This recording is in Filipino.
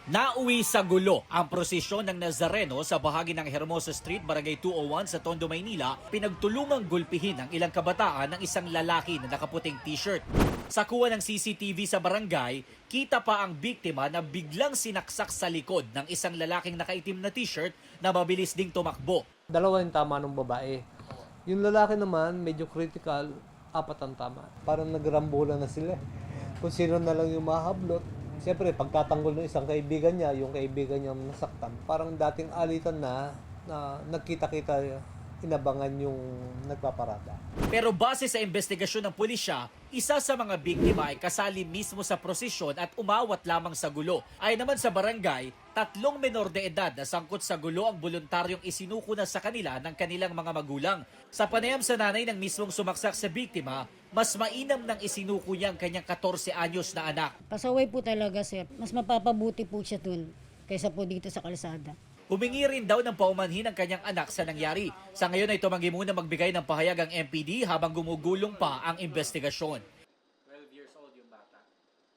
Nauwi sa gulo ang prosesyon ng Nazareno sa bahagi ng Hermosa Street, Barangay 201 sa Tondo, Maynila, pinagtulungang gulpihin ang ilang kabataan ng isang lalaki na nakaputing t-shirt. Sa kuha ng CCTV sa barangay, kita pa ang biktima na biglang sinaksak sa likod ng isang lalaking nakaitim na t-shirt na mabilis ding tumakbo. Dalawa yung tama ng babae. Yung lalaki naman, medyo critical, 4 ang tama. Parang nagrambola na sila. Kung sino na lang yung mahablot. Siyempre, pagtatanggol ng isang kaibigan niya, yung kaibigan niya nasaktan, parang dating alitan na nagkita-kita, inabangan yung nagpaparada. Pero base sa investigasyon ng pulisya, isa sa mga biktima ay kasali mismo sa prosesyon at umawat lamang sa gulo. Ayon naman sa barangay, 3 menor de edad na sangkot sa gulo ang voluntaryong isinuko na sa kanila ng kanilang mga magulang. Sa panayam sa nanay ng mismong sumaksak sa biktima, mas mainam nang isinuko niya ang kanyang 14 anyos na anak. Pasaway po talaga, sir. Mas mapapabuti po siya dun kaysa po dito sa kalsada. Humingi rin daw ng paumanhin ang kanyang anak sa nangyari. Sa ngayon ay tumanggi muna magbigay ng pahayag ang MPD habang gumugulong pa ang investigasyon.